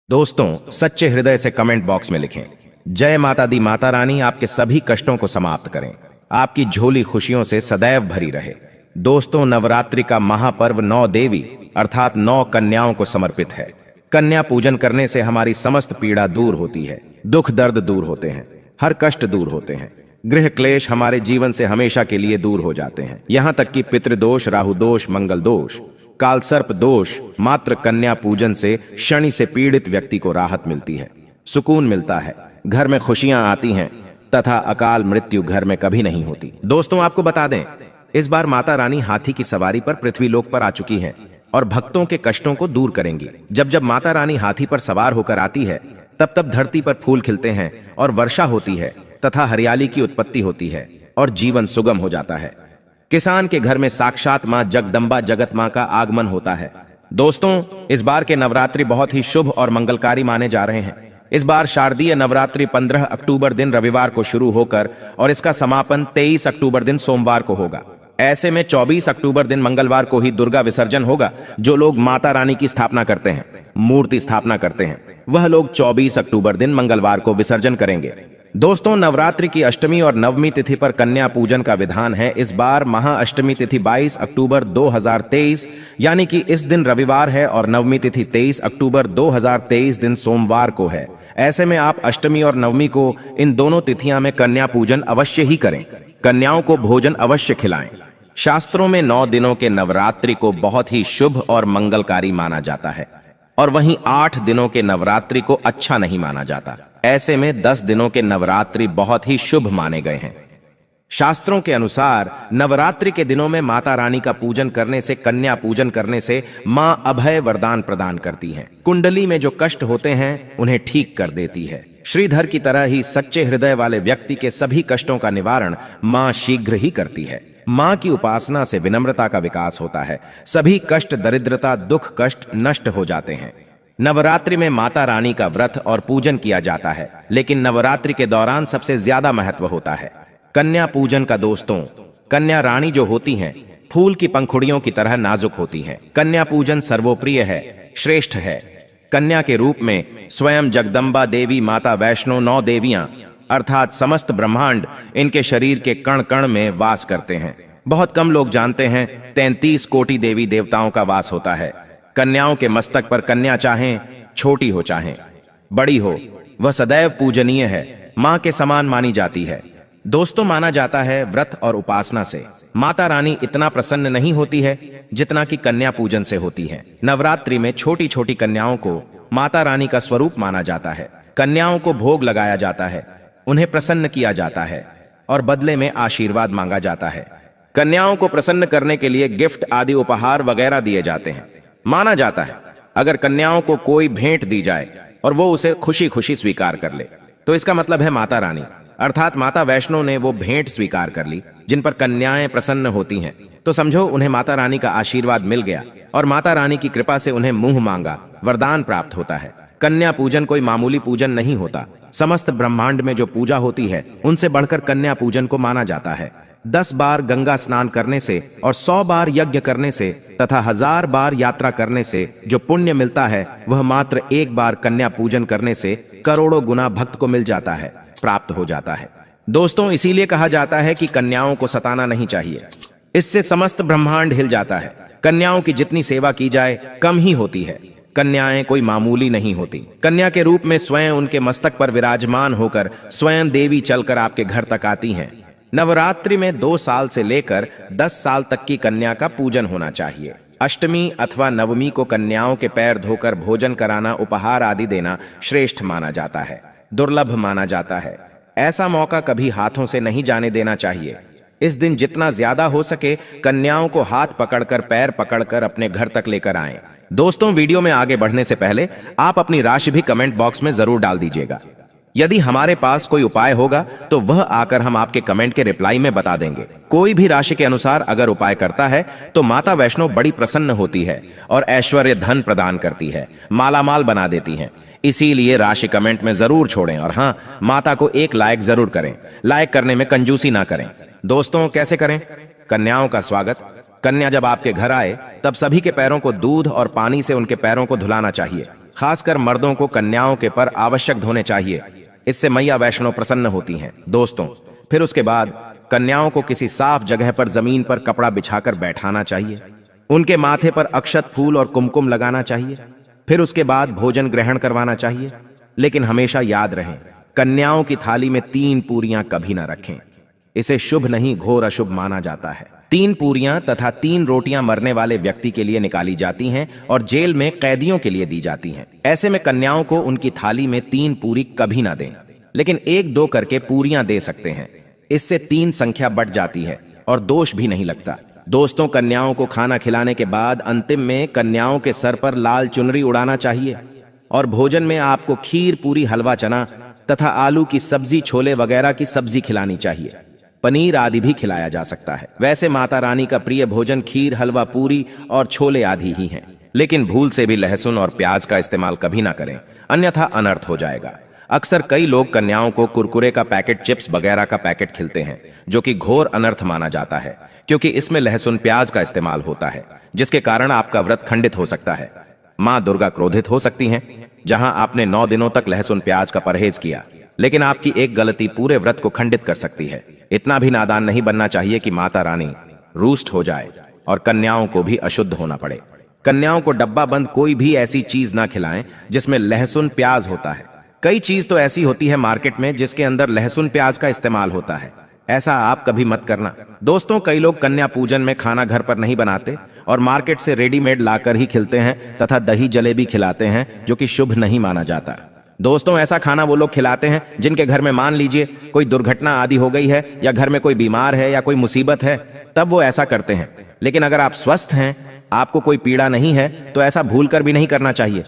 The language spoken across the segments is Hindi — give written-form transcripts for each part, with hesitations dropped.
दोस्तों, सच्चे हृदय से कमेंट बॉक्स में लिखें, जय माता दी माता रानी आपके सभी कष्टों को समाप्त करें, आपकी झोली खुशियों से सदैव भरी रहे। दोस्तों, नवरात्रि का महापर्व 9 देवी अर्थात 9 कन्याओं को समर्पित है। कन्या पूजन करने से हमारी समस्त पीड़ा दूर होती है, दुख दर्द दूर होते हैं, हर कष्ट दूर होते हैं, गृह क्लेश हमारे जीवन से हमेशा के लिए दूर हो जाते हैं। यहाँ तक कि पितृदोष, राहु दोष, मंगल दोष, कालसर्प दोष, मात्र कन्या पूजन से शनि से पीड़ित व्यक्ति को राहत मिलती है, सुकून मिलता है, घर में खुशियां आती हैं तथा अकाल मृत्यु घर में कभी नहीं होती। दोस्तों, आपको बता दें, इस बार माता रानी हाथी की सवारी पर पृथ्वीलोक पर आ चुकी हैं और भक्तों के कष्टों को दूर करेंगी। जब जब माता रानी हाथी पर सवार होकर आती है, तब तब धरती पर फूल खिलते हैं और वर्षा होती है तथा हरियाली की उत्पत्ति होती है और जीवन सुगम हो जाता है। किसान के घर में साक्षात मां जगदम्बा जगत मां का आगमन होता है। दोस्तों, इस बार के नवरात्रि बहुत ही शुभ और मंगलकारी माने जा रहे हैं। इस बार शारदीय नवरात्रि 15 अक्टूबर दिन रविवार को शुरू होकर और इसका समापन 23 अक्टूबर दिन सोमवार को होगा। ऐसे में 24 अक्टूबर दिन मंगलवार को ही दुर्गा विसर्जन होगा। जो लोग माता रानी की स्थापना करते हैं, मूर्ति स्थापना करते हैं, वह लोग 24 अक्टूबर दिन मंगलवार को विसर्जन करेंगे। दोस्तों, नवरात्रि की अष्टमी और नवमी तिथि पर कन्या पूजन का विधान है। इस बार महाअष्टमी तिथि 22 अक्टूबर 2023 यानी कि इस दिन रविवार है और नवमी तिथि 23 अक्टूबर 2023 दिन सोमवार को है। ऐसे में आप अष्टमी और नवमी को इन दोनों तिथियां में कन्या पूजन अवश्य ही करें। कन्याओं को भोजन अवश्य खिलाएं। शास्त्रों में 9 दिनों के नवरात्रि को बहुत ही शुभ और मंगलकारी माना जाता है और वहीं 8 दिनों के नवरात्रि को अच्छा नहीं माना जाता। ऐसे में 10 दिनों के नवरात्रि बहुत ही शुभ माने गए हैं। शास्त्रों के अनुसार नवरात्रि के दिनों में माता रानी का पूजन करने से, कन्या पूजन करने से मां अभय वरदान प्रदान करती हैं। कुंडली में जो कष्ट होते हैं उन्हें ठीक कर देती है। श्रीधर की तरह ही सच्चे हृदय वाले व्यक्ति के सभी कष्टों का निवारण मां शीघ्र ही करती है। मां की उपासना से विनम्रता का विकास होता है। सभी कष्ट, दरिद्रता, दुख, कष्ट नष्ट हो जाते हैं। नवरात्रि में माता रानी का व्रत और पूजन किया जाता है, लेकिन नवरात्रि के दौरान सबसे ज्यादा महत्व होता है कन्या पूजन का। दोस्तों, कन्या रानी जो होती हैं, फूल की पंखुड़ियों की तरह नाजुक होती हैं। कन्या पूजन सर्वोप्रिय है, श्रेष्ठ है। कन्या के रूप में स्वयं जगदम्बा देवी, माता वैष्णो, 9 देवियां अर्थात समस्त ब्रह्मांड इनके शरीर के कण कण में वास करते हैं। बहुत कम लोग जानते हैं 33 कोटि देवी देवताओं का वास होता है। कन्याओं के मस्तक पर कन्या चाहें छोटी हो चाहें बड़ी हो, वह सदैव पूजनीय है, मां के समान मानी जाती है। दोस्तों, माना जाता है व्रत और उपासना से माता रानी इतना प्रसन्न नहीं होती है जितना कि कन्या पूजन से होती है। नवरात्रि में छोटी छोटी कन्याओं को माता रानी का स्वरूप माना जाता है। कन्याओं को भोग लगाया जाता है, उन्हें प्रसन्न किया जाता है और बदले में आशीर्वाद मांगा जाता है। कन्याओं को प्रसन्न करने के लिए गिफ्ट आदि उपहार वगैरह दिए जाते हैं। माना जाता है अगर कन्याओं को कोई भेंट दी जाए और वो उसे खुशी खुशी स्वीकार कर ले, तो इसका मतलब है माता रानी अर्थात माता वैष्णो ने वो भेंट स्वीकार कर ली। जिन पर कन्याएं प्रसन्न होती हैं, तो समझो उन्हें माता रानी का आशीर्वाद मिल गया और माता रानी की कृपा से उन्हें मुंह मांगा वरदान प्राप्त होता है। कन्या पूजन कोई मामूली पूजन नहीं होता। समस्त ब्रह्मांड में जो पूजा होती है, उनसे बढ़कर कन्या पूजन को माना जाता है। 10 बार गंगा स्नान करने से और 100 बार यज्ञ करने से तथा 1000 बार यात्रा करने से जो पुण्य मिलता है, वह मात्र 1 बार कन्या पूजन करने से करोड़ों गुना भक्त को मिल जाता है, प्राप्त हो जाता है। दोस्तों, इसीलिए कहा जाता है कि कन्याओं को सताना नहीं चाहिए, इससे समस्त ब्रह्मांड हिल जाता है। कन्याओं की जितनी सेवा की जाए कम ही होती है। कन्याएं कोई मामूली नहीं होती। कन्या के रूप में स्वयं उनके मस्तक पर विराजमान होकर स्वयं देवी चलकर आपके घर तक आती हैं। नवरात्रि में 2 साल से लेकर 10 साल तक की कन्या का पूजन होना चाहिए। अष्टमी अथवा नवमी को कन्याओं के पैर धोकर भोजन कराना, उपहार आदि देना श्रेष्ठ माना जाता है, दुर्लभ माना जाता है। ऐसा मौका कभी हाथों से नहीं जाने देना चाहिए। इस दिन जितना ज्यादा हो सके कन्याओं को हाथ पकड़कर, पैर पकड़कर अपने घर तक लेकर आएं। दोस्तों, वीडियो में आगे बढ़ने से पहले आप अपनी राशि भी कमेंट बॉक्स में जरूर डाल दीजिएगा। यदि हमारे पास कोई उपाय होगा तो वह आकर हम आपके कमेंट के रिप्लाई में बता देंगे। कोई भी राशि के अनुसार अगर उपाय करता है तो माता वैष्णो बड़ी प्रसन्न होती है और ऐश्वर्य धन प्रदान करती है, मालामाल बना देती हैं। इसीलिए राशि कमेंट में जरूर छोड़ें और हाँ, माता को एक लाइक जरूर करें। लाइक करने में कंजूसी ना करें। दोस्तों, कैसे करें? कन्याओं का स्वागत। कन्या जब आपके घर आए तब सभी के पैरों को दूध और पानी से उनके पैरों को धुलाना चाहिए। खासकर मर्दों को कन्याओं के पर आवश्यक धोने चाहिए, इससे मैया वैष्णो प्रसन्न होती हैं। दोस्तों, फिर उसके बाद कन्याओं को किसी साफ जगह पर जमीन पर कपड़ा बिछाकर बैठाना चाहिए। उनके माथे पर अक्षत, फूल और कुमकुम लगाना चाहिए। फिर उसके बाद भोजन ग्रहण करवाना चाहिए। लेकिन हमेशा याद रहे, कन्याओं की थाली में 3 पूरियां कभी ना रखें। इसे शुभ नहीं, घोर अशुभ माना जाता है। 3 पूरियां तथा 3 रोटियां मरने वाले व्यक्ति के लिए निकाली जाती हैं और जेल में कैदियों के लिए दी जाती हैं। ऐसे में कन्याओं को उनकी थाली में 3 पूरी कभी ना दें, लेकिन 1-2 करके पूरियां दे सकते हैं। इससे 3 संख्या बढ़ जाती है और दोष भी नहीं लगता। दोस्तों, कन्याओं को खाना खिलाने के बाद अंतिम में कन्याओं के सर पर लाल चुनरी उड़ाना चाहिए और भोजन में आपको खीर, पूरी, हलवा, चना तथा आलू की सब्जी, छोले वगैरह की सब्जी खिलानी चाहिए। पनीर आदि भी खिलाया जा सकता है। वैसे माता रानी का प्रिय भोजन खीर, हलवा, पूरी और छोले आदि ही हैं। लेकिन भूल से भी लहसुन और प्याज का इस्तेमाल कभी ना करें, अन्यथा अनर्थ हो जाएगा। अक्सर कई लोग कन्याओं को कुरकुरे का पैकेट, चिप्स वगैरह का पैकेट खिलाते हैं, जो कि घोर अनर्थ माना जाता है, क्योंकि इसमें लहसुन, प्याज का इस्तेमाल होता है, जिसके कारण आपका व्रत खंडित हो सकता है। मां दुर्गा क्रोधित हो सकती हैं। जहां आपने 9 दिनों तक लहसुन प्याज का परहेज किया, लेकिन आपकी एक गलती पूरे व्रत को खंडित कर सकती है। इतना भी नादान नहीं बनना चाहिए कि माता रानी रूष्ट हो जाए और कन्याओं को भी अशुद्ध होना पड़े। कन्याओं को डब्बा बंद कोई भी ऐसी चीज ना खिलाएं जिसमें लहसुन, प्याज होता है। कई चीज तो ऐसी होती है मार्केट में जिसके अंदर लहसुन, प्याज का इस्तेमाल होता है। ऐसा आप कभी मत करना। दोस्तों, कई लोग कन्या पूजन में खाना घर पर नहीं बनाते और मार्केट से रेडीमेड लाकर ही खिलाते हैं तथा दही जलेबी खिलाते हैं, जो कि शुभ नहीं माना जाता। दोस्तों, ऐसा खाना वो लोग खिलाते हैं जिनके घर में मान लीजिए कोई दुर्घटना आदि हो गई है या घर में कोई बीमार है या कोई मुसीबत है, तब वो ऐसा करते हैं। लेकिन अगर आप स्वस्थ हैं, आपको कोई पीड़ा नहीं है, तो ऐसा भूल कर भी नहीं करना चाहिए।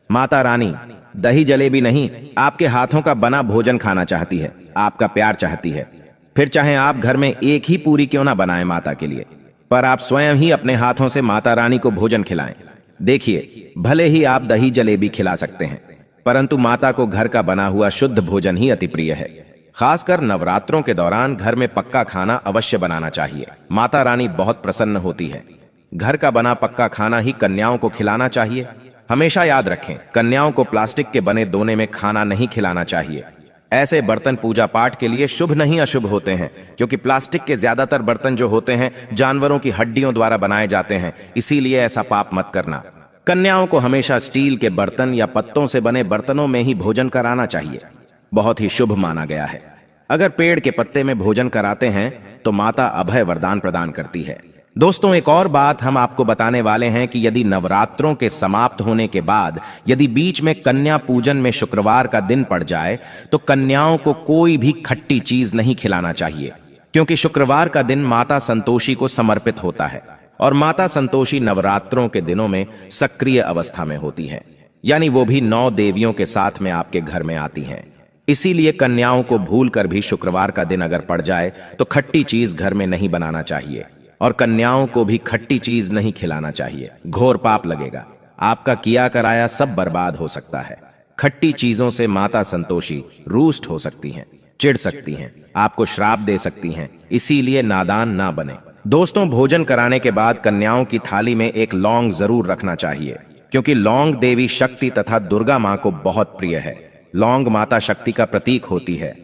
माता रानी दही जलेबी नहीं, आपके हाथों का बना भोजन खाना चाहती है, आपका प्यार चाहती है। फिर चाहे आप घर में एक ही पूरी क्यों ना बनाएं माता के लिए, पर आप स्वयं ही अपने हाथों से माता रानी को भोजन खिलाएं। देखिए, भले ही आप दही जलेबी खिला सकते हैं, परंतु माता को घर का बना हुआ शुद्ध भोजन ही अति प्रिय है। खासकर नवरात्रों के दौरान घर में पक्का खाना अवश्य बनाना चाहिए। माता रानी बहुत प्रसन्न होती है। घर का बना पक्का खाना ही कन्याओं को खिलाना चाहिए। हमेशा याद रखें, कन्याओं को प्लास्टिक के बने दोने में खाना नहीं खिलाना चाहिए। ऐसे बर्तन पूजा पाठ के लिए शुभ नहीं अशुभ होते हैं, क्योंकि प्लास्टिक के ज्यादातर बर्तन जो होते हैं जानवरों की हड्डियों द्वारा बनाए जाते हैं, इसीलिए ऐसा पाप मत करना। कन्याओं को हमेशा स्टील के बर्तन या पत्तों से बने बर्तनों में ही भोजन कराना चाहिए, बहुत ही शुभ माना गया है। अगर पेड़ के पत्ते में भोजन कराते हैं तो माता अभय वरदान प्रदान करती है। दोस्तों, एक और बात हम आपको बताने वाले हैं कि यदि नवरात्रों के समाप्त होने के बाद यदि बीच में कन्या पूजन में शुक्रवार का दिन पड़ जाए तो कन्याओं को कोई भी खट्टी चीज नहीं खिलाना चाहिए, क्योंकि शुक्रवार का दिन माता संतोषी को समर्पित होता है और माता संतोषी नवरात्रों के दिनों में सक्रिय अवस्था में होती है, यानी वो भी 9 देवियों के साथ में आपके घर में आती हैं। इसीलिए कन्याओं को भूल कर भी शुक्रवार का दिन अगर पड़ जाए तो खट्टी चीज घर में नहीं बनाना चाहिए और कन्याओं को भी खट्टी चीज नहीं खिलाना चाहिए। घोर पाप लगेगा, आपका किया कराया सब बर्बाद हो सकता है। खट्टी चीजों से माता संतोषी रूष्ट हो सकती हैं, चिढ़ सकती हैं, आपको श्राप दे सकती हैं, इसीलिए नादान ना बने। दोस्तों, भोजन कराने के बाद कन्याओं की थाली में एक लौंग जरूर रखना चाहिए, क्योंकि लौंग देवी शक्ति तथा दुर्गा मां को बहुत प्रिय है। लौंग माता शक्ति का प्रतीक होती है।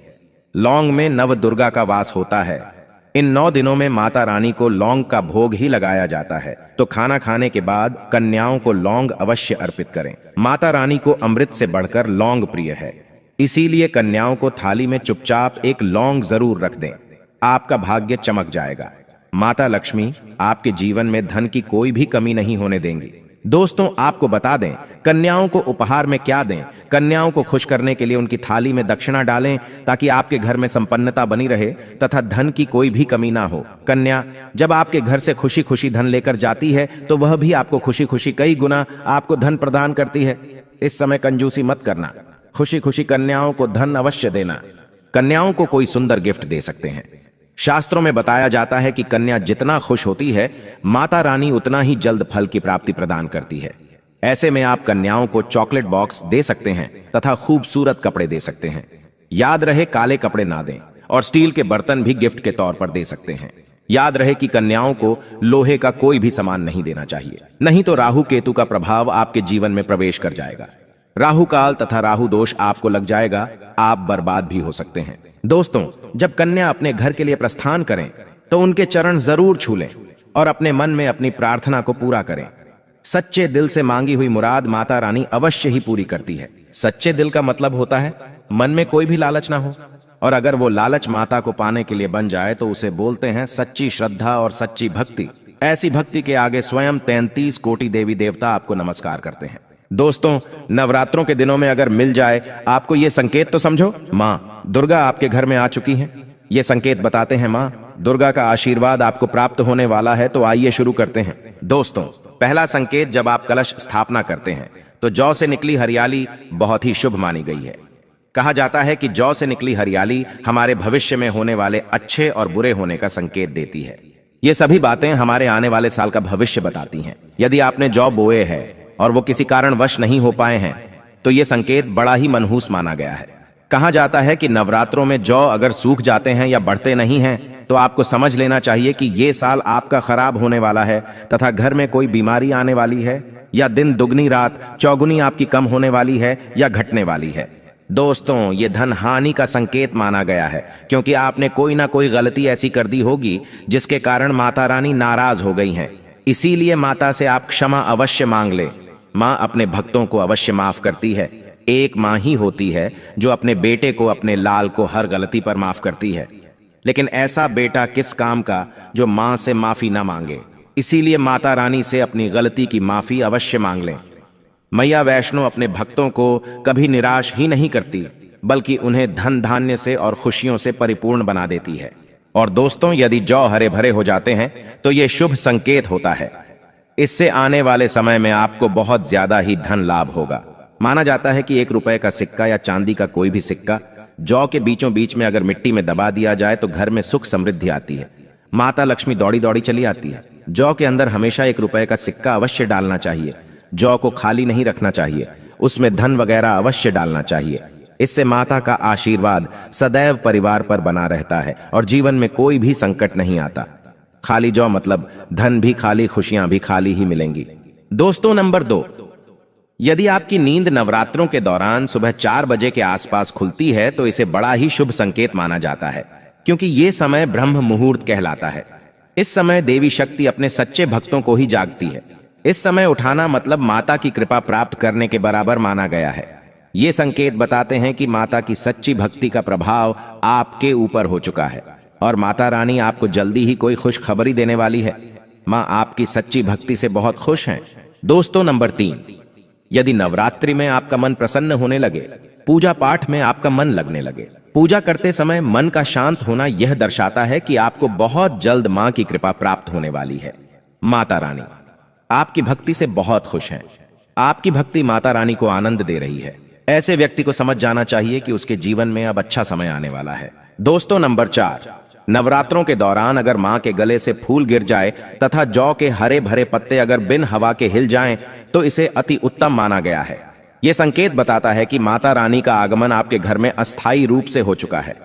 लौंग में नव दुर्गा का वास होता है। इन 9 दिनों में माता रानी को लौंग का भोग ही लगाया जाता है, तो खाना खाने के बाद कन्याओं को लौंग अवश्य अर्पित करें। माता रानी को अमृत से बढ़कर लौंग प्रिय है, इसीलिए कन्याओं को थाली में चुपचाप एक लौंग जरूर रख दें। आपका भाग्य चमक जाएगा। माता लक्ष्मी आपके जीवन में धन की कोई भी कमी नहीं होने देंगी। दोस्तों, आपको बता दें, कन्याओं को उपहार में क्या दें। कन्याओं को खुश करने के लिए उनकी थाली में दक्षिणा डालें, ताकि आपके घर में संपन्नता बनी रहे तथा धन की कोई भी कमी ना हो। कन्या जब आपके घर से खुशी खुशी धन लेकर जाती है तो वह भी आपको खुशी खुशी कई गुना आपको धन प्रदान करती है। इस समय कंजूसी मत करना, खुशी खुशी कन्याओं को धन अवश्य देना। कन्याओं को कोई सुंदर गिफ्ट दे सकते हैं। शास्त्रों में बताया जाता है कि कन्या जितना खुश होती है, माता रानी उतना ही जल्द फल की प्राप्ति प्रदान करती है। ऐसे में आप कन्याओं को चॉकलेट बॉक्स दे सकते हैं तथा खूबसूरत कपड़े दे सकते हैं। याद रहे, काले कपड़े ना दें और स्टील के बर्तन भी गिफ्ट के तौर पर दे सकते हैं। याद रहे कि कन्याओं को लोहे का कोई भी सामान नहीं देना चाहिए, नहीं तो राहु केतु का प्रभाव आपके जीवन में प्रवेश कर जाएगा। राहु काल तथा राहु दोष आपको लग जाएगा, आप बर्बाद भी हो सकते हैं। दोस्तों, जब कन्या अपने घर के लिए प्रस्थान करें तो उनके चरण जरूर छू लें और अपने मन में अपनी प्रार्थना को पूरा करें। सच्चे दिल से मांगी हुई मुराद माता रानी अवश्य ही पूरी करती है। सच्चे दिल का मतलब होता है मन में कोई भी लालच ना हो, और अगर वो लालच माता को पाने के लिए बन जाए तो उसे बोलते हैं सच्ची श्रद्धा और सच्ची भक्ति। ऐसी भक्ति के आगे स्वयं 33 कोटि देवी देवता आपको नमस्कार करते हैं। दोस्तों, नवरात्रों के दिनों में अगर मिल जाए आपको ये संकेत तो समझो, माँ दुर्गा आपके घर में आ चुकी हैं। ये संकेत बताते हैं माँ दुर्गा का आशीर्वाद आपको प्राप्त होने वाला है। तो आइए शुरू करते हैं। दोस्तों, पहला संकेत, जब आप कलश स्थापना करते हैं तो जौ से निकली हरियाली बहुत ही शुभ मानी गई है। कहा जाता है कि जौ से निकली हरियाली हमारे भविष्य में होने वाले अच्छे और बुरे होने का संकेत देती है। ये सभी बातें हमारे आने वाले साल का भविष्य बताती हैं। यदि आपने जौ बोए है और वो किसी कारणवश नहीं हो पाए हैं तो ये संकेत बड़ा ही मनहूस माना गया है। कहा जाता है कि नवरात्रों में जौ अगर सूख जाते हैं या बढ़ते नहीं हैं तो आपको समझ लेना चाहिए कि ये साल आपका खराब होने वाला है तथा घर में कोई बीमारी आने वाली है, या दिन दुगनी रात चौगुनी आपकी कम होने वाली है या घटने वाली है। दोस्तों, ये धन हानि का संकेत माना गया है, क्योंकि आपने कोई ना कोई गलती ऐसी कर दी होगी जिसके कारण माता रानी नाराज हो गई हैं। इसीलिए माता से आप क्षमा अवश्य मांग ले। माँ अपने भक्तों को अवश्य माफ करती है। एक माँ ही होती है जो अपने बेटे को, अपने लाल को हर गलती पर माफ करती है। लेकिन ऐसा बेटा किस काम का जो माँ से माफी ना मांगे। इसीलिए माता रानी से अपनी गलती की माफी अवश्य मांग लें। मैया वैष्णो अपने भक्तों को कभी निराश ही नहीं करती, बल्कि उन्हें धन धान्य से और खुशियों से परिपूर्ण बना देती है। और दोस्तों, यदि जौ हरे भरे हो जाते हैं तो ये शुभ संकेत होता है। इससे आने वाले समय में आपको बहुत ज्यादा ही धन लाभ होगा। माना जाता है कि 1 रुपए का सिक्का या चांदी का कोई भी सिक्का जौ के बीचों बीच में अगर मिट्टी में दबा दिया जाए तो घर में सुख समृद्धि आती है। माता लक्ष्मी दौड़ी दौड़ी चली आती है। जौ के अंदर हमेशा 1 रुपए का सिक्का अवश्य डालना चाहिए। जौ को खाली नहीं रखना चाहिए, उसमें धन वगैरह अवश्य डालना चाहिए। इससे माता का आशीर्वाद सदैव परिवार पर बना रहता है और जीवन में कोई भी संकट नहीं आता। खाली जौ मतलब धन भी खाली, खुशियां भी खाली ही मिलेंगी। दोस्तों, नंबर 2, यदि आपकी नींद नवरात्रों के दौरान सुबह 4 बजे के आसपास खुलती है तो इसे बड़ा ही शुभ संकेत माना जाता है, क्योंकि ये समय ब्रह्म मुहूर्त कहलाता है। इस समय देवी शक्ति अपने सच्चे भक्तों को ही जागती है। इस समय उठाना मतलब माता की कृपा प्राप्त करने के बराबर माना गया है। ये संकेत बताते हैं कि माता की सच्ची भक्ति का प्रभाव आपके ऊपर हो चुका है और माता रानी आपको जल्दी ही कोई खुशखबरी देने वाली है। माँ आपकी सच्ची भक्ति से बहुत खुश हैं। दोस्तों, नंबर 3, यदि नवरात्रि में आपका मन प्रसन्न होने लगे, पूजा पाठ में आपका मन लगने लगे, पूजा करते समय मन का शांत होना यह दर्शाता है कि आपको बहुत जल्द माँ की कृपा प्राप्त होने वाली है। माता रानी आपकी भक्ति से बहुत खुश हैं। आपकी भक्ति माता रानी को आनंद दे रही है। ऐसे व्यक्ति को समझ जाना चाहिए कि उसके जीवन में अब अच्छा समय आने वाला है। दोस्तों, नंबर 4, नवरात्रों के दौरान अगर मां के गले से फूल गिर जाए तथा जौ के हरे भरे पत्ते अगर बिन हवा के हिल जाएं तो इसे अति उत्तम माना गया है। यह संकेत बताता है कि माता रानी का आगमन आपके घर में अस्थायी रूप से हो चुका है।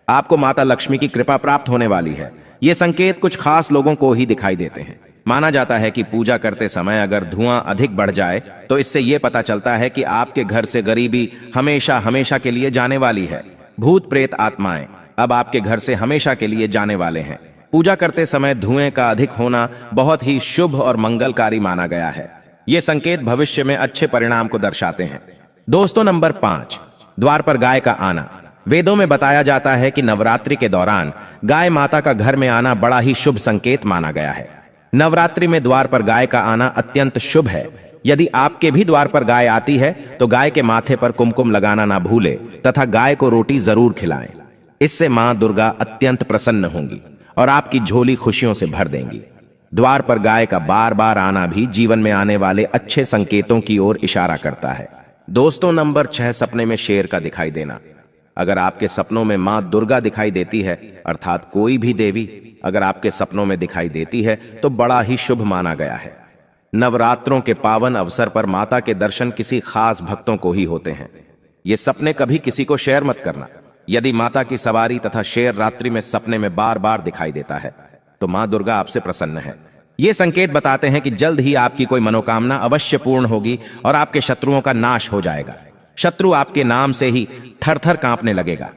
आपको माता लक्ष्मी की कृपा प्राप्त होने वाली है। ये संकेत कुछ खास लोगों को ही दिखाई देते हैं। माना जाता है कि पूजा करते समय अगर धुआं अधिक बढ़ जाए तो इससे यह पता चलता है कि आपके घर से गरीबी हमेशा हमेशा के लिए जाने वाली है। भूत प्रेत आत्माएं अब आपके घर से हमेशा के लिए जाने वाले हैं। पूजा करते समय धुएं का अधिक होना बहुत ही शुभ और मंगलकारी माना गया है। ये संकेत भविष्य में अच्छे परिणाम को दर्शाते हैं। दोस्तों, नंबर 5, द्वार पर गाय का आना। वेदों में बताया जाता है कि नवरात्रि के दौरान गाय माता का घर में आना बड़ा ही शुभ संकेत माना गया है। नवरात्रि में द्वार पर गाय का आना अत्यंत शुभ है। यदि आपके भी द्वार पर गाय आती है तो गाय के माथे पर कुमकुम लगाना ना भूले तथा गाय को रोटी जरूर खिलाएं। इससे मां दुर्गा अत्यंत प्रसन्न होंगी और आपकी झोली खुशियों से भर देंगी। द्वार पर गाय का बार बार आना भी जीवन में आने वाले अच्छे संकेतों की ओर इशारा करता है। दोस्तों, नंबर 6, सपने में शेर का दिखाई देना। अगर आपके सपनों में मां दुर्गा दिखाई देती है, अर्थात कोई भी देवी अगर आपके सपनों में दिखाई देती है तो बड़ा ही शुभ माना गया है। नवरात्रों के पावन अवसर पर माता के दर्शन किसी खास भक्तों को ही होते हैं। ये सपने कभी किसी को शेयर मत करना। यदि माता की सवारी तथा शेर रात्रि में सपने में बार बार दिखाई देता है तो मां दुर्गा आपसे प्रसन्न है। ये संकेत बताते हैं कि जल्द ही आपकी कोई मनोकामना अवश्य पूर्ण होगी और आपके शत्रुओं का नाश हो जाएगा। शत्रु आपके नाम से ही थर-थर कांपने लगेगा।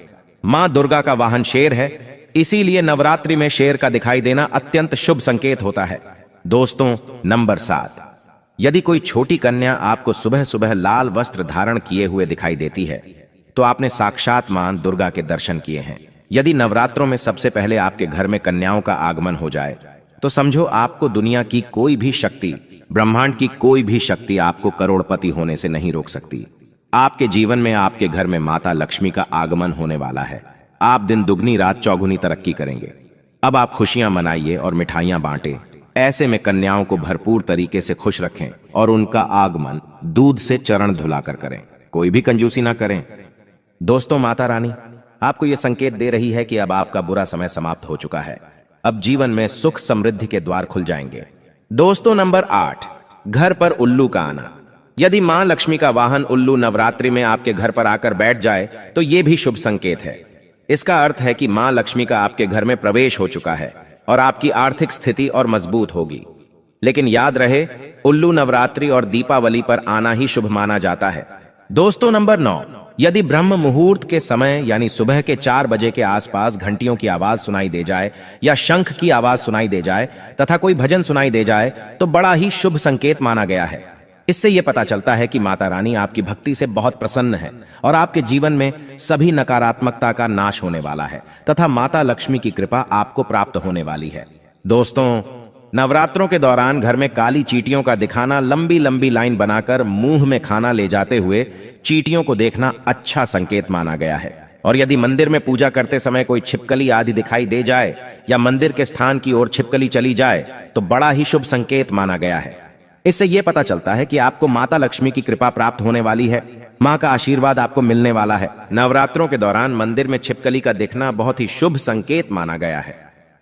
मां दुर्गा का वाहन शेर है, इसीलिए नवरात्रि में शेर का दिखाई देना अत्यंत शुभ संकेत होता है। दोस्तों, नंबर 7, यदि कोई छोटी कन्या आपको सुबह सुबह लाल वस्त्र धारण किए हुए दिखाई देती है तो आपने साक्षात मां दुर्गा के दर्शन किए हैं। यदि नवरात्रों में सबसे पहले आपके घर में कन्याओं का आगमन हो जाए तो समझो आपको दुनिया की कोई भी शक्ति, ब्रह्मांड की कोई भी शक्ति आपको करोड़पति होने से नहीं रोक सकती। आपके जीवन में, आपके घर में माता लक्ष्मी का आगमन होने वाला है। आप दिन दुगनी रात चौगुनी तरक्की करेंगे। अब आप खुशियां मनाइए और मिठाइयां बांटे। ऐसे में कन्याओं को भरपूर तरीके से खुश रखें और उनका आगमन दूध से चरण धुलाकर करें, कोई भी कंजूसी ना करें। दोस्तों, माता रानी आपको यह संकेत दे रही है कि अब आपका बुरा समय समाप्त हो चुका है। अब जीवन में सुख समृद्धि के द्वार खुल जाएंगे। दोस्तों, नंबर 8, घर पर उल्लू का आना। यदि मां लक्ष्मी का वाहन उल्लू नवरात्रि में आपके घर पर आकर बैठ जाए तो यह भी शुभ संकेत है। इसका अर्थ है कि मां लक्ष्मी का आपके घर में प्रवेश हो चुका है और आपकी आर्थिक स्थिति और मजबूत होगी। लेकिन याद रहे, उल्लू नवरात्रि और दीपावली पर आना ही शुभ माना जाता है। दोस्तों, नंबर 9, यदि ब्रह्म मुहूर्त के समय यानी सुबह के 4 बजे के आसपास घंटियों की आवाज सुनाई दे जाए या शंख की आवाज सुनाई दे जाए तथा कोई भजन सुनाई दे जाए तो बड़ा ही शुभ संकेत माना गया है। इससे यह पता चलता है कि माता रानी आपकी भक्ति से बहुत प्रसन्न है और आपके जीवन में सभी नकारात्मकता का नाश होने वाला है तथा माता लक्ष्मी की कृपा आपको प्राप्त होने वाली है। दोस्तों, नवरात्रों के दौरान घर में काली चींटियों का दिखाना, लंबी लंबी लाइन बनाकर मुंह में खाना ले जाते हुए चींटियों को देखना अच्छा संकेत माना गया है। और यदि मंदिर में पूजा करते समय कोई छिपकली आदि दिखाई दे जाए या मंदिर के स्थान की ओर छिपकली चली जाए तो बड़ा ही शुभ संकेत माना गया है। इससे यह पता चलता है कि आपको माता लक्ष्मी की कृपा प्राप्त होने वाली है, मां का आशीर्वाद आपको मिलने वाला है। नवरात्रों के दौरान मंदिर में छिपकली का दिखना बहुत ही शुभ संकेत माना गया है।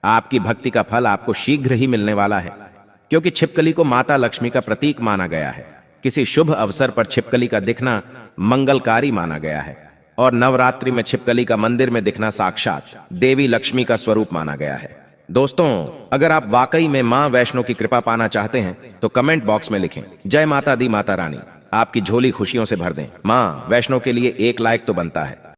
आपकी भक्ति का फल आपको शीघ्र ही मिलने वाला है, क्योंकि छिपकली को माता लक्ष्मी का प्रतीक माना गया है। किसी शुभ अवसर पर छिपकली का दिखना मंगलकारी माना गया है और नवरात्रि में छिपकली का मंदिर में दिखना साक्षात देवी लक्ष्मी का स्वरूप माना गया है। दोस्तों, अगर आप वाकई में मां वैष्णो की कृपा पाना चाहते हैं तो कमेंट बॉक्स में लिखें, जय माता दी माता रानी। आपकी झोली खुशियों से भर दें। मां वैष्णो के लिए एक लाइक तो बनता है।